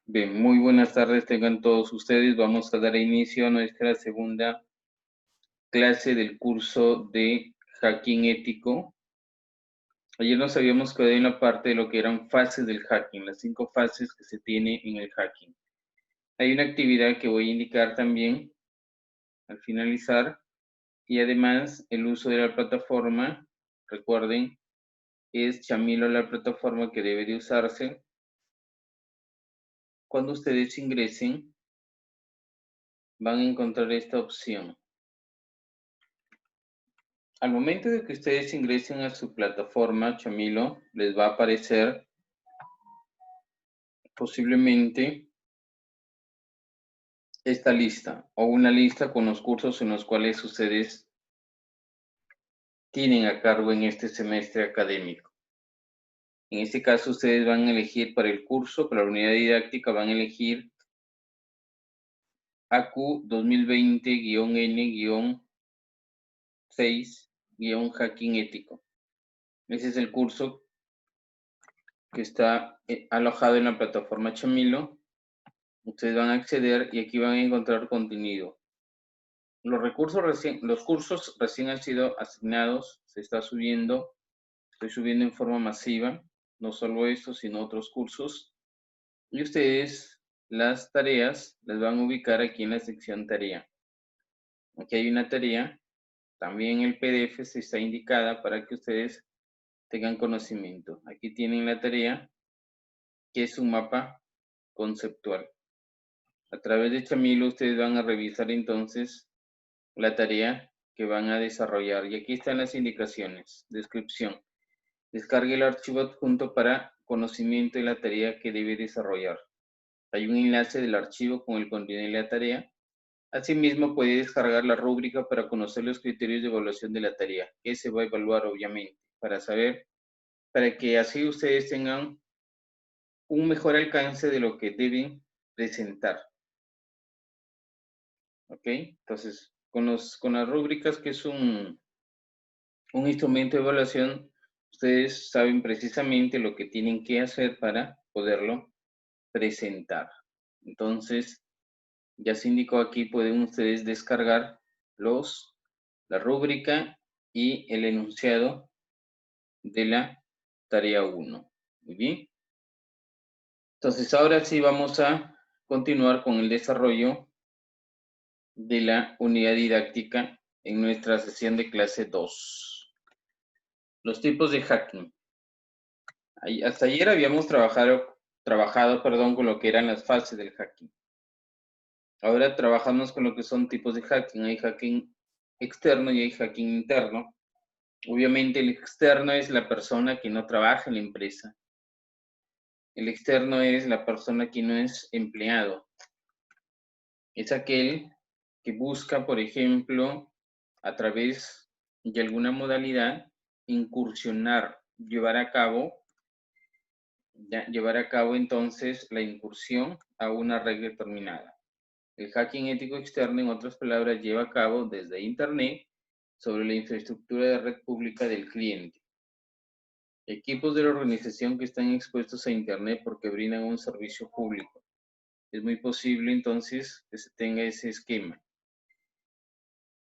Bien, muy buenas tardes tengan todos ustedes. Vamos a dar inicio a nuestra segunda clase del curso de hacking ético. Ayer nos habíamos quedado en la parte de lo que eran fases del hacking, las 5 fases que se tiene en el hacking. Hay una actividad que voy a indicar también al finalizar y además el uso de la plataforma. Recuerden, es Chamilo la plataforma que debe de usarse. Cuando ustedes ingresen, van a encontrar esta opción. Al momento de que ustedes ingresen a su plataforma Chamilo, les va a aparecer posiblemente esta lista o una lista con los cursos en los cuales ustedes tienen a cargo en este semestre académico. En este caso, ustedes van a elegir para el curso, para la unidad didáctica, van a elegir AQ 2020-N-6- Ese es el curso que está alojado en la plataforma Chamilo. Ustedes van a acceder y aquí van a encontrar contenido. Los cursos recién han sido asignados, estoy subiendo en forma masiva, no solo esto, sino otros cursos. Y ustedes las tareas las van a ubicar aquí en la sección tarea. Aquí hay una tarea, también el PDF se está indicada para que ustedes tengan conocimiento. Aquí tienen la tarea, que es un mapa conceptual. A través de Chamilo ustedes van a revisar entonces la tarea que van a desarrollar. Y aquí están las indicaciones. Descripción. Descargue el archivo adjunto para conocimiento de la tarea que debe desarrollar. Hay un enlace del archivo con el contenido de la tarea. Asimismo, puede descargar la rúbrica para conocer los criterios de evaluación de la tarea, que se va a evaluar obviamente, para que así ustedes tengan un mejor alcance de lo que deben presentar. ¿Ok? Entonces, con las rúbricas, que es un instrumento de evaluación, ustedes saben precisamente lo que tienen que hacer para poderlo presentar. Entonces, ya se indicó aquí, pueden ustedes descargar la rúbrica y el enunciado de la tarea 1. Muy bien. Entonces, ahora sí vamos a continuar con el desarrollo de la unidad didáctica en nuestra sesión de clase 2. Los tipos de hacking. Hasta ayer habíamos trabajado, con lo que eran las fases del hacking. Ahora trabajamos con lo que son tipos de hacking. Hay hacking externo y hay hacking interno. Obviamente el externo es la persona que no trabaja en la empresa. El externo es la persona que no es empleado. Es aquel que busca, por ejemplo, a través de alguna modalidad, incursionar, llevar a cabo entonces la incursión a una red determinada. El hacking ético externo, en otras palabras, lleva a cabo desde Internet sobre la infraestructura de red pública del cliente. Equipos de la organización que están expuestos a Internet porque brindan un servicio público. Es muy posible entonces que se tenga ese esquema.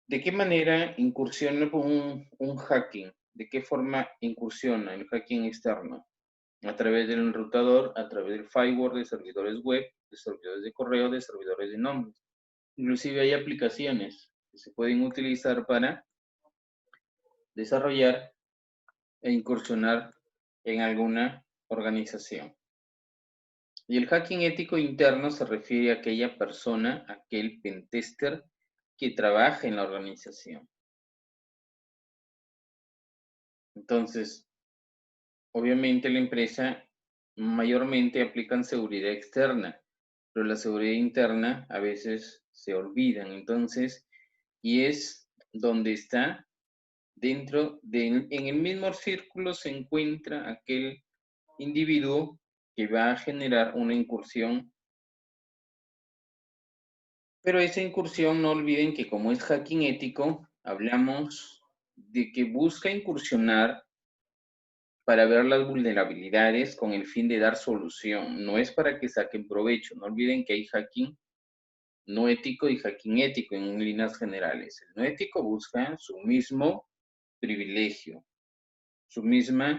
¿De qué manera incursiona un hacking? ¿De qué forma incursiona el hacking externo? A través del enrutador, a través del firewall, de servidores web, de servidores de correo, de servidores de nombres. Inclusive hay aplicaciones que se pueden utilizar para desarrollar e incursionar en alguna organización. Y el hacking ético interno se refiere a aquella persona, aquel pentester que trabaja en la organización. Entonces, obviamente la empresa mayormente aplican seguridad externa, pero la seguridad interna a veces se olvidan. Entonces, y es donde está, en el mismo círculo se encuentra aquel individuo que va a generar una incursión. Pero esa incursión, no olviden que como es hacking ético, hablamos de que busca incursionar para ver las vulnerabilidades con el fin de dar solución. No es para que saquen provecho. No olviden que hay hacking no ético y hacking ético en líneas generales. El no ético busca su mismo privilegio, su mismo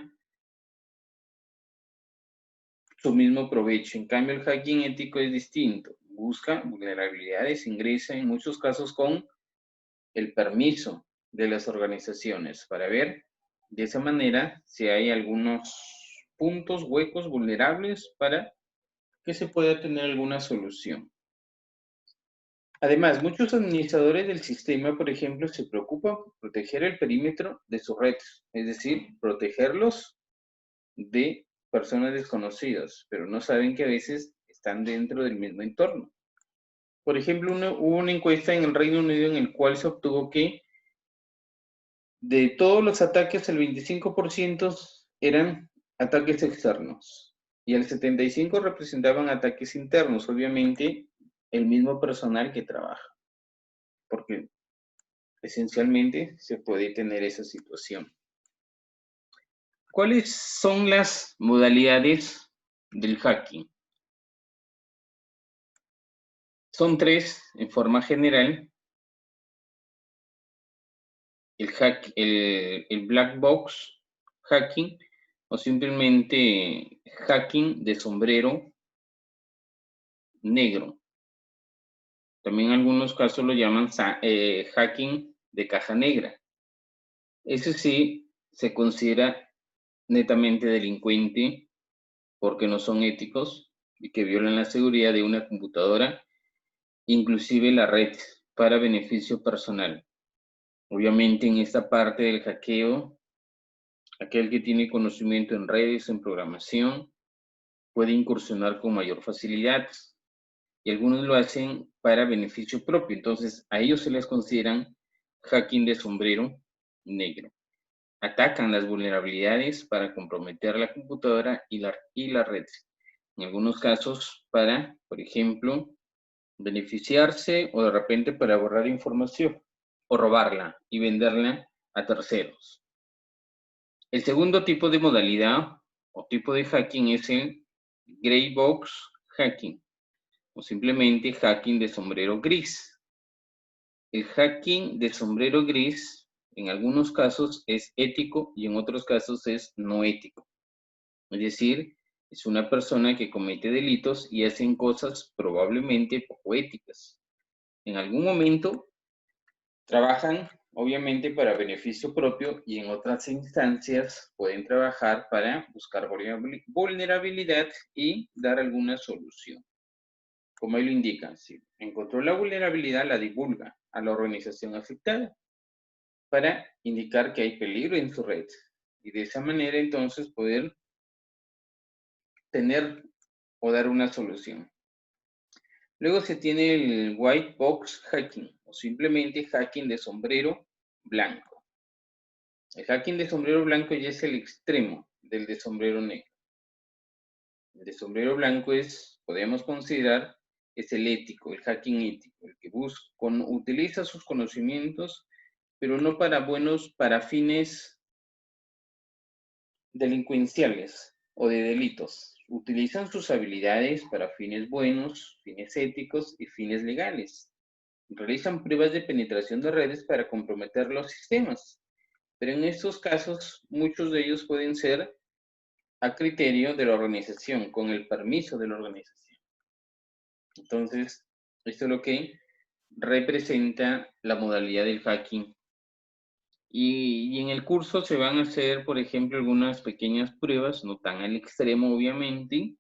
provecho. En cambio, el hacking ético es distinto. Busca vulnerabilidades, ingresa en muchos casos con el permiso de las organizaciones para ver de esa manera si hay algunos puntos, huecos vulnerables para que se pueda tener alguna solución. Además, muchos administradores del sistema, por ejemplo, se preocupan por proteger el perímetro de sus redes, es decir, protegerlos de personas desconocidas, pero no saben que a veces están dentro del mismo entorno. Por ejemplo, hubo una encuesta en el Reino Unido en el cual se obtuvo que de todos los ataques, el 25% eran ataques externos y el 75% representaban ataques internos, obviamente el mismo personal que trabaja, porque esencialmente se puede tener esa situación. ¿Cuáles son las modalidades del hacking? Son tres en forma general. El black box hacking o simplemente hacking de sombrero negro. También en algunos casos lo llaman hacking de caja negra. Ese sí se considera netamente delincuente porque no son éticos y que violan la seguridad de una computadora, inclusive la red, para beneficio personal. Obviamente en esta parte del hackeo, aquel que tiene conocimiento en redes, en programación, puede incursionar con mayor facilidad y algunos lo hacen para beneficio propio. Entonces a ellos se les consideran hacking de sombrero negro. Atacan las vulnerabilidades para comprometer la computadora y la red. En algunos casos para, por ejemplo, beneficiarse o de repente para borrar información o robarla y venderla a terceros. El segundo tipo de modalidad o tipo de hacking es el gray box hacking o simplemente hacking de sombrero gris. El hacking de sombrero gris en algunos casos es ético y en otros casos es no ético. Es decir, es una persona que comete delitos y hacen cosas probablemente poco éticas. En algún momento trabajan obviamente para beneficio propio y en otras instancias pueden trabajar para buscar vulnerabilidad y dar alguna solución. Como ahí lo indican, si encontró la vulnerabilidad, la divulga a la organización afectada para indicar que hay peligro en su red y de esa manera entonces poder tener o dar una solución. Luego se tiene el white box hacking o simplemente hacking de sombrero blanco. El hacking de sombrero blanco ya es el extremo del de sombrero negro. El de sombrero blanco podemos considerar, es el ético, el hacking ético, el que utiliza sus conocimientos, pero no para fines delincuenciales o de delitos. Utilizan sus habilidades para fines buenos, fines éticos y fines legales. Realizan pruebas de penetración de redes para comprometer los sistemas. Pero en estos casos, muchos de ellos pueden ser a criterio de la organización, con el permiso de la organización. Entonces, esto es lo que representa la modalidad del hacking. Y en el curso se van a hacer, por ejemplo, algunas pequeñas pruebas, no tan al extremo, obviamente,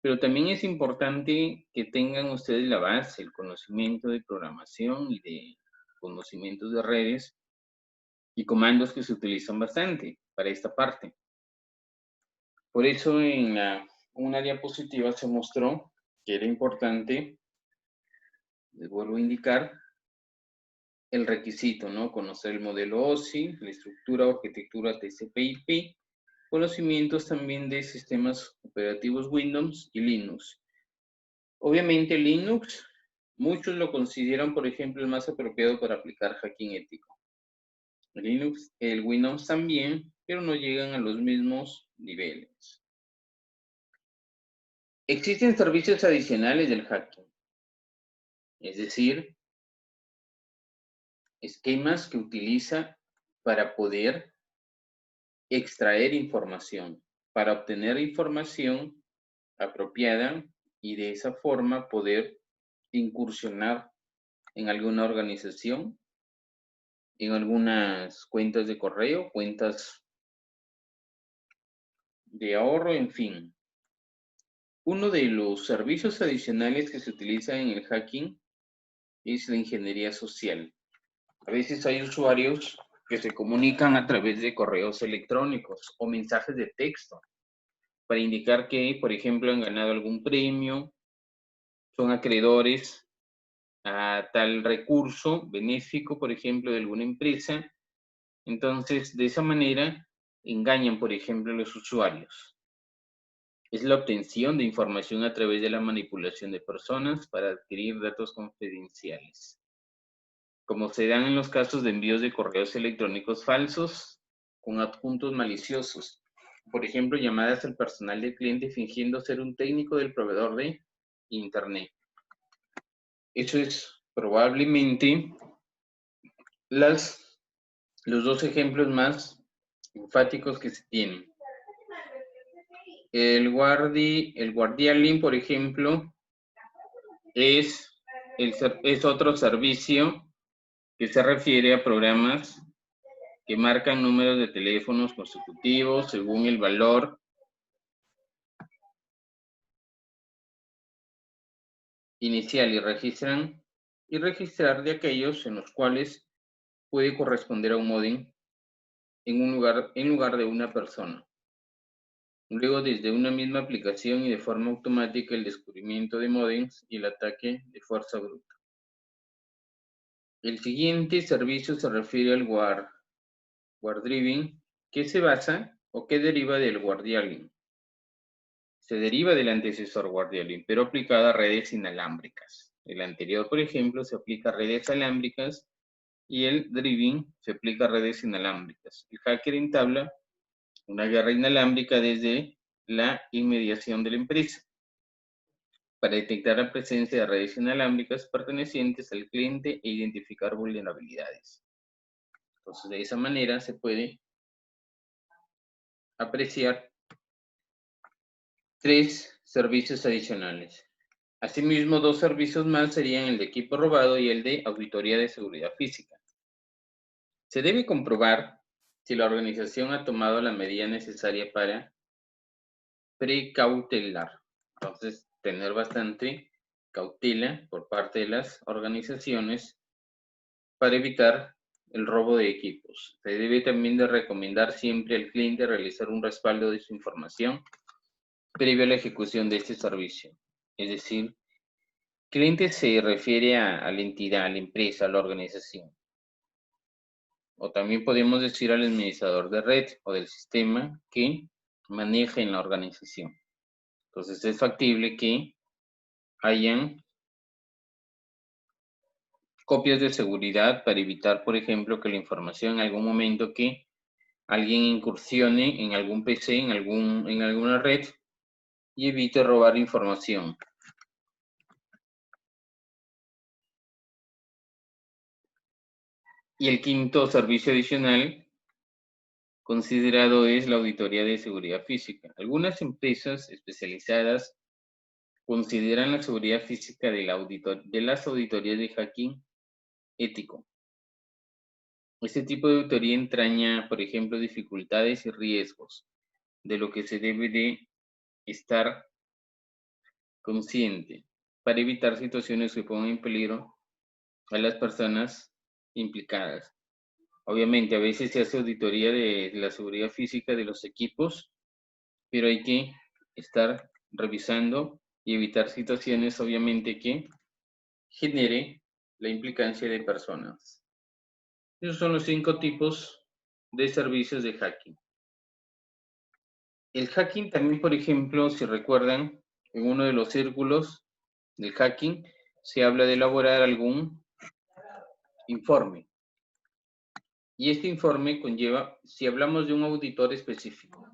pero también es importante que tengan ustedes la base, el conocimiento de programación y de conocimientos de redes y comandos que se utilizan bastante para esta parte. Por eso en una diapositiva se mostró que era importante, les vuelvo a indicar, el requisito, ¿no? Conocer el modelo OSI, la estructura o arquitectura TCP/IP, conocimientos también de sistemas operativos Windows y Linux. Obviamente Linux, muchos lo consideran, por ejemplo, el más apropiado para aplicar hacking ético. Linux, el Windows también, pero no llegan a los mismos niveles. Existen servicios adicionales del hacking, es decir, esquemas que utiliza para poder extraer información, para obtener información apropiada y de esa forma poder incursionar en alguna organización, en algunas cuentas de correo, cuentas de ahorro, en fin. Uno de los servicios adicionales que se utilizan en el hacking es la ingeniería social. A veces hay usuarios que se comunican a través de correos electrónicos o mensajes de texto para indicar que, por ejemplo, han ganado algún premio, son acreedores a tal recurso benéfico, por ejemplo, de alguna empresa. Entonces, de esa manera, engañan, por ejemplo, a los usuarios. Es la obtención de información a través de la manipulación de personas para adquirir datos confidenciales, como se dan en los casos de envíos de correos electrónicos falsos con adjuntos maliciosos. Por ejemplo, llamadas al personal del cliente fingiendo ser un técnico del proveedor de Internet. Eso es probablemente los dos ejemplos más enfáticos que se tienen. El Guardian, por ejemplo, es otro servicio que se refiere a programas que marcan números de teléfonos consecutivos según el valor inicial y registrar de aquellos en los cuales puede corresponder a un módem en lugar de una persona. Luego, desde una misma aplicación y de forma automática, el descubrimiento de módems y el ataque de fuerza bruta. El siguiente servicio se refiere al Wardriving, que se basa o que deriva del Guardian. Se deriva del antecesor Guardian, pero aplicada a redes inalámbricas. El anterior, por ejemplo, se aplica a redes alámbricas y el Driving se aplica a redes inalámbricas. El hacker entabla una guerra inalámbrica desde la inmediación de la empresa para detectar la presencia de redes inalámbricas pertenecientes al cliente e identificar vulnerabilidades. Entonces, de esa manera se puede apreciar 3 servicios adicionales. Asimismo, 2 servicios más serían el de equipo robado y el de auditoría de seguridad física. Se debe comprobar si la organización ha tomado la medida necesaria para precautelar. Entonces, tener bastante cautela por parte de las organizaciones para evitar el robo de equipos. Se debe también de recomendar siempre al cliente realizar un respaldo de su información previo a la ejecución de este servicio. Es decir, cliente se refiere a la entidad, a la empresa, a la organización. O también podemos decir al administrador de red o del sistema que maneja en la organización. Entonces es factible que hayan copias de seguridad para evitar, por ejemplo, que la información en algún momento que alguien incursione en algún PC, en alguna red y evite robar información. Y el quinto servicio adicional considerado es la auditoría de seguridad física. Algunas empresas especializadas consideran la seguridad física de las auditorías de hacking ético. Este tipo de auditoría entraña, por ejemplo, dificultades y riesgos, de lo que se debe de estar consciente para evitar situaciones que pongan en peligro a las personas implicadas. Obviamente, a veces se hace auditoría de la seguridad física de los equipos, pero hay que estar revisando y evitar situaciones, obviamente, que genere la implicancia de personas. Esos son los 5 tipos de servicios de hacking. El hacking también, por ejemplo, si recuerdan, en uno de los círculos del hacking se habla de elaborar algún informe. Y este informe conlleva, si hablamos de un auditor específico,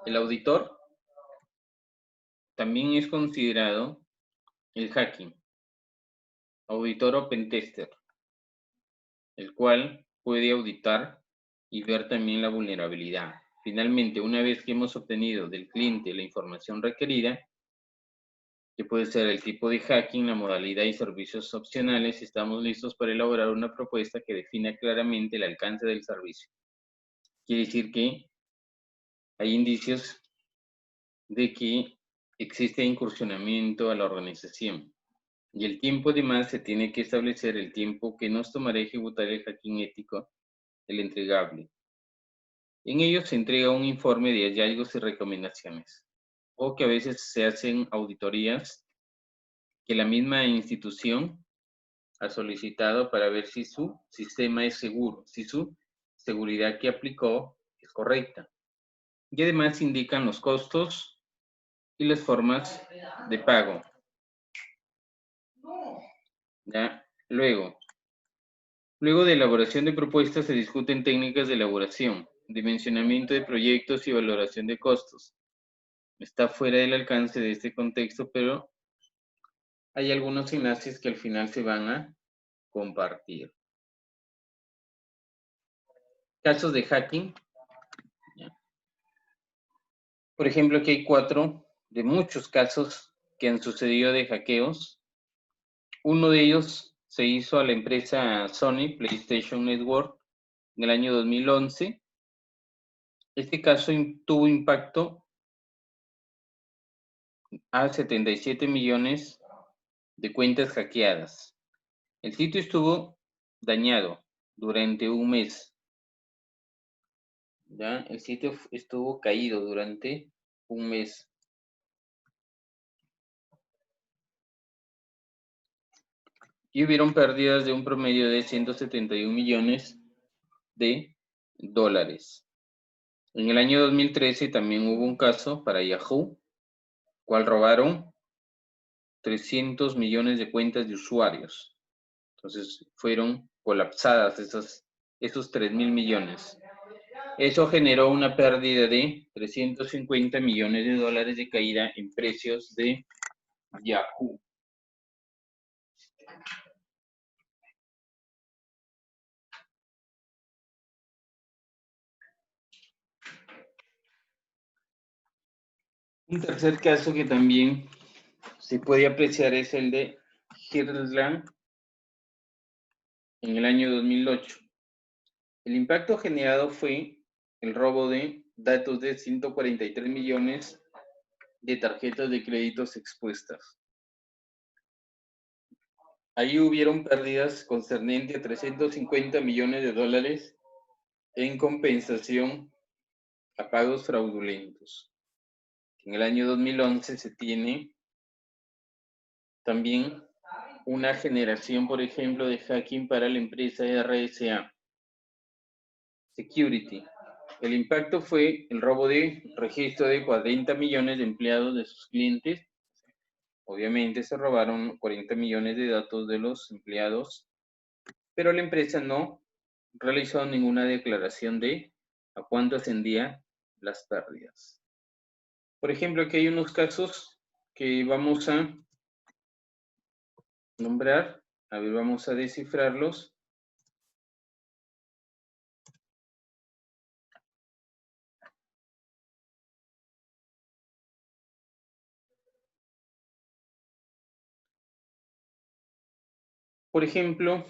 el auditor también es considerado el hacking, auditor o pentester, el cual puede auditar y ver también la vulnerabilidad. Finalmente, una vez que hemos obtenido del cliente la información requerida, que puede ser el tipo de hacking, la modalidad y servicios opcionales, estamos listos para elaborar una propuesta que defina claramente el alcance del servicio. Quiere decir que hay indicios de que existe incursionamiento a la organización. Y el tiempo además se tiene que establecer el tiempo que nos tomará ejecutar el hacking ético, el entregable. En ello se entrega un informe de hallazgos y recomendaciones, o que a veces se hacen auditorías que la misma institución ha solicitado para ver si su sistema es seguro, si su seguridad que aplicó es correcta. Y además indican los costos y las formas de pago. ¿Ya? Luego de elaboración de propuestas se discuten técnicas de elaboración, dimensionamiento de proyectos y valoración de costos. Está fuera del alcance de este contexto, pero hay algunos enlaces que al final se van a compartir. Casos de hacking. Por ejemplo, aquí hay 4 de muchos casos que han sucedido de hackeos. Uno de ellos se hizo a la empresa Sony PlayStation Network en el año 2011. Este caso tuvo impacto a 77 millones de cuentas hackeadas. El sitio estuvo dañado durante un mes. ¿Ya? El sitio estuvo caído durante un mes. Y hubieron pérdidas de un promedio de 171 millones de dólares. En el año 2013 también hubo un caso para Yahoo, cual robaron 300 millones de cuentas de usuarios. Entonces fueron colapsadas esos 3.000 millones. Eso generó una pérdida de 350 millones de dólares de caída en precios de Yahoo. Un tercer caso que también se puede apreciar es el de Hirtland en el año 2008. El impacto generado fue el robo de datos de 143 millones de tarjetas de créditos expuestas. Ahí hubieron pérdidas concernientes a 350 millones de dólares en compensación a pagos fraudulentos. En el año 2011 se tiene también una generación, por ejemplo, de hacking para la empresa RSA Security. El impacto fue el robo de registro de 40 millones de empleados de sus clientes. Obviamente se robaron 40 millones de datos de los empleados, pero la empresa no realizó ninguna declaración de a cuánto ascendían las pérdidas. Por ejemplo, aquí hay unos casos que vamos a nombrar. A ver, vamos a descifrarlos. Por ejemplo,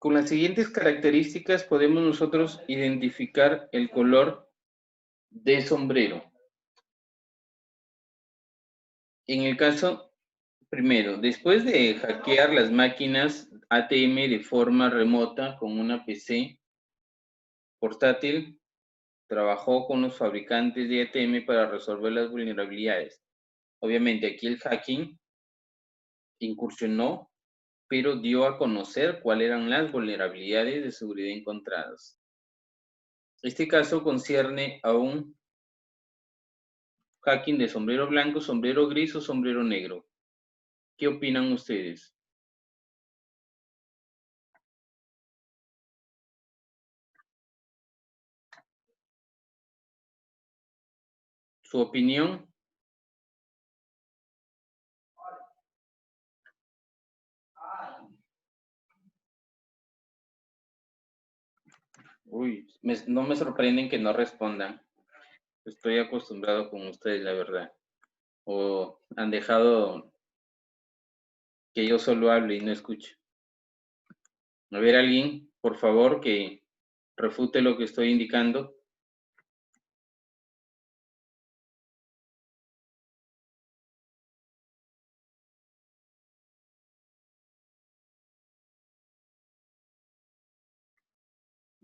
con las siguientes características podemos nosotros identificar el color de sombrero. En el caso, primero, después de hackear las máquinas ATM de forma remota con una PC portátil, trabajó con los fabricantes de ATM para resolver las vulnerabilidades. Obviamente aquí el hacking incursionó, pero dio a conocer cuáles eran las vulnerabilidades de seguridad encontradas. Este caso concierne a un hacking de sombrero blanco, sombrero gris o sombrero negro. ¿Qué opinan ustedes? ¿Su opinión? Uy, no me sorprenden que no respondan. Estoy acostumbrado con ustedes, la verdad. O han dejado que yo solo hable y no escuche. A ver, alguien, por favor, que refute lo que estoy indicando.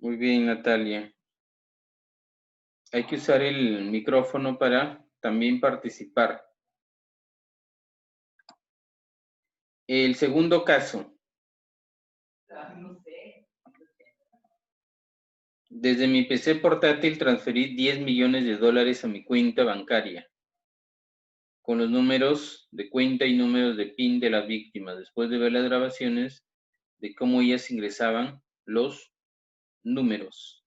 Muy bien, Natalia. Hay que usar el micrófono para también participar. El segundo caso. Desde mi PC portátil transferí 10 millones de dólares a mi cuenta bancaria, con los números de cuenta y números de PIN de las víctimas, después de ver las grabaciones de cómo ellas ingresaban los números.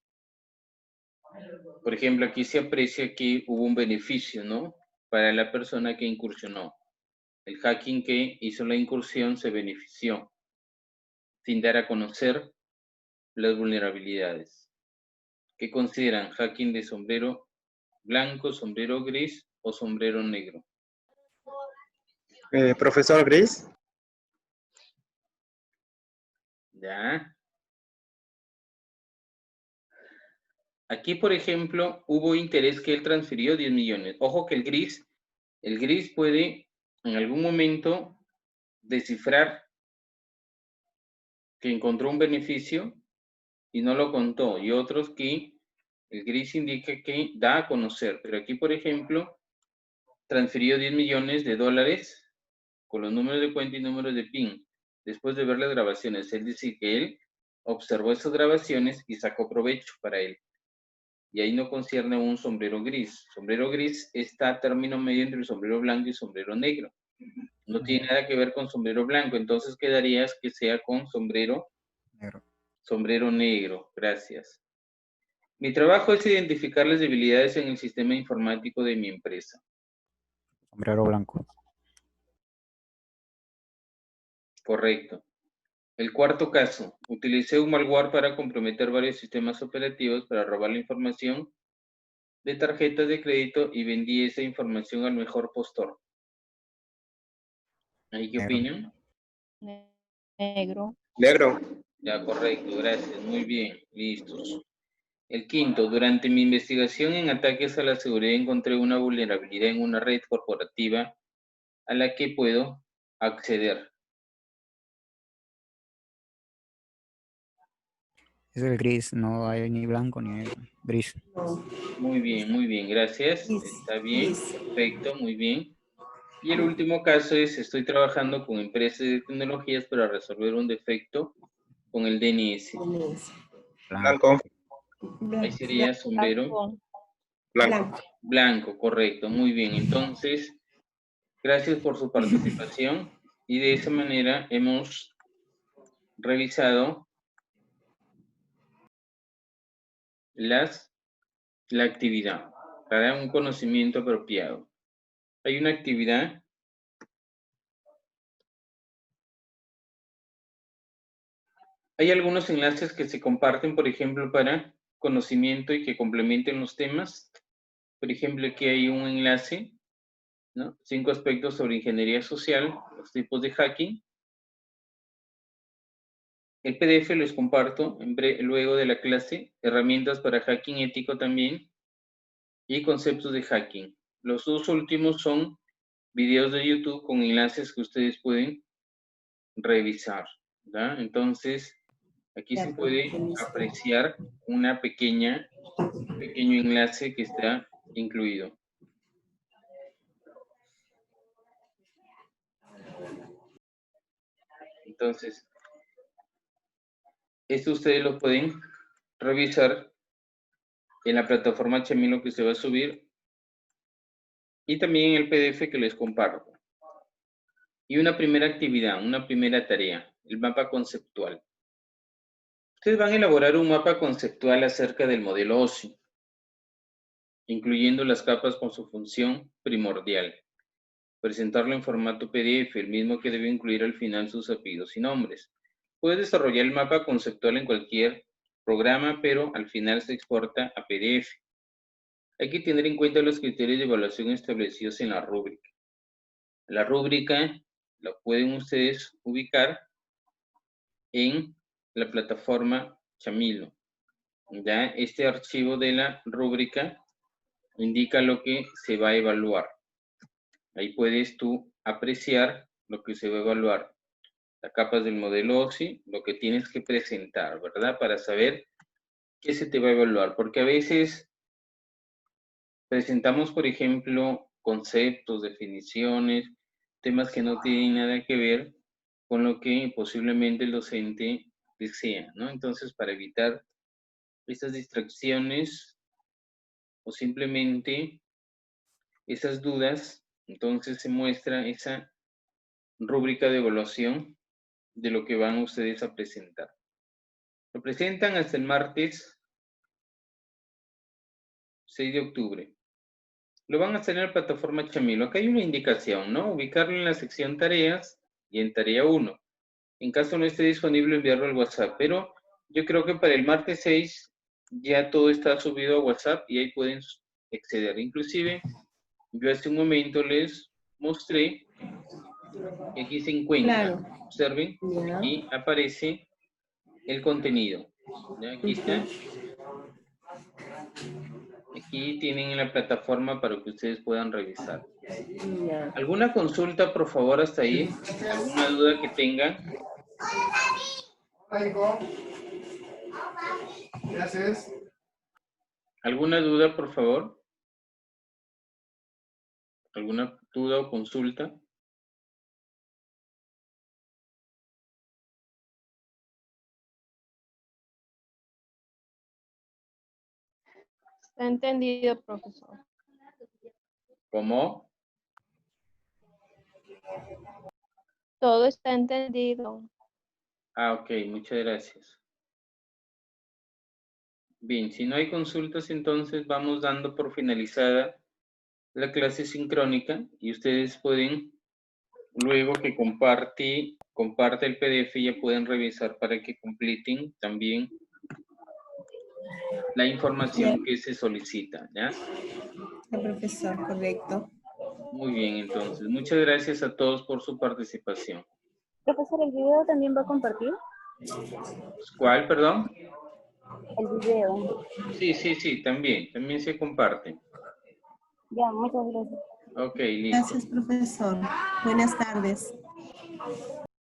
Por ejemplo, aquí se aprecia que hubo un beneficio, ¿no? Para la persona que incursionó. El hacking que hizo la incursión se benefició, sin dar a conocer las vulnerabilidades. ¿Qué consideran? ¿Hacking de sombrero blanco, sombrero gris o sombrero negro? Profesor Gris. Ya. Aquí, por ejemplo, hubo interés que él transfirió 10 millones. Ojo que el gris puede en algún momento descifrar que encontró un beneficio y no lo contó. Y otros que el gris indica que da a conocer. Pero aquí, por ejemplo, transfirió 10 millones de dólares con los números de cuenta y números de PIN. Después de ver las grabaciones, él dice que él observó esas grabaciones y sacó provecho para él. Y ahí no concierne un sombrero gris. Sombrero gris está a término medio entre el sombrero blanco y sombrero negro. No tiene nada que ver con sombrero blanco, entonces quedarías que sea con sombrero Negro. Sombrero negro, gracias. Mi trabajo es identificar las debilidades en el sistema informático de mi empresa. Sombrero blanco. Correcto. El cuarto caso, utilicé un malware para comprometer varios sistemas operativos para robar la información de tarjetas de crédito y vendí esa información al mejor postor. ¿Ahí qué Negro. opinan? Negro. Negro. Ya, correcto, gracias. Muy bien, listos. El quinto, durante mi investigación en ataques a la seguridad encontré una vulnerabilidad en una red corporativa a la que puedo acceder. Es el gris, no hay ni blanco ni negro. Gris. Muy bien, gracias. Está bien, perfecto, muy bien. Y el último caso es, estoy trabajando con empresas de tecnologías para resolver un defecto con el DNS. Blanco. Ahí sería sombrero Blanco. blanco, correcto, muy bien. Entonces, gracias por su participación y de esa manera hemos revisado la actividad para un conocimiento apropiado. Hay una actividad Hay algunos enlaces que se comparten, por ejemplo, para conocimiento y que complementen los temas. Por ejemplo, aquí hay un enlace, ¿no? 5 aspectos sobre ingeniería social, los tipos de hacking. El PDF los comparto luego de la clase, herramientas para hacking ético también y conceptos de hacking. Los dos últimos son videos de YouTube con enlaces que ustedes pueden revisar, ¿verdad? Entonces, aquí se puede apreciar un pequeño enlace que está incluido. Entonces, esto ustedes lo pueden revisar en la plataforma Chamilo que se va a subir y también en el PDF que les comparto. Y una primera actividad, una primera tarea, el mapa conceptual. Ustedes van a elaborar un mapa conceptual acerca del modelo OSI. incluyendo las capas con su función primordial. Presentarlo en formato PDF, el mismo que debe incluir al final sus apellidos y nombres. Puede desarrollar el mapa conceptual en cualquier programa, pero al final se exporta a PDF. Hay que tener en cuenta los criterios de evaluación establecidos en la rúbrica. La rúbrica la pueden ustedes ubicar en la plataforma Chamilo. Ya este archivo de la rúbrica indica lo que se va a evaluar. Ahí puedes tú apreciar lo que se va a evaluar. Las capas del modelo OSI, lo que tienes que presentar, ¿verdad? Para saber qué se te va a evaluar. Porque a veces presentamos, por ejemplo, conceptos, definiciones, temas que no tienen nada que ver con lo que posiblemente el docente desea, ¿no? Entonces, para evitar estas distracciones o simplemente esas dudas, entonces se muestra esa rúbrica de evaluación de lo que van ustedes a presentar. Lo presentan hasta el martes 6 de octubre. Lo van a hacer en la plataforma Chamilo. Acá hay una indicación, ¿no? Ubicarlo en la sección tareas y en tarea 1. En caso no esté disponible, enviarlo al WhatsApp. Pero yo creo que para el martes 6 ya todo está subido a WhatsApp y ahí pueden acceder. Inclusive, yo hace un momento les mostré que aquí se encuentra. Claro. Observen, Ya. aquí aparece el contenido. ¿Ya? Aquí está. Aquí tienen la plataforma para que ustedes puedan revisar. Ya. ¿Alguna consulta, por favor, hasta ahí? ¿Alguna duda que tengan? ¿Qué haces? ¿Alguna duda, por favor? ¿Alguna duda o consulta? Está entendido, profesor. ¿Cómo? Todo está entendido. Ah, ok, muchas gracias. Bien, si no hay consultas, entonces vamos dando por finalizada la clase sincrónica y ustedes pueden, luego que comparte el PDF, ya pueden revisar para que completen también la información que se solicita, ¿ya? El profesor, correcto. Muy bien, entonces, muchas gracias a todos por su participación. Profesor, ¿el video también va a compartir? ¿Cuál, perdón? El video. Sí, también se comparte. Ya, muchas gracias. Ok, listo. Gracias, profesor. Buenas tardes.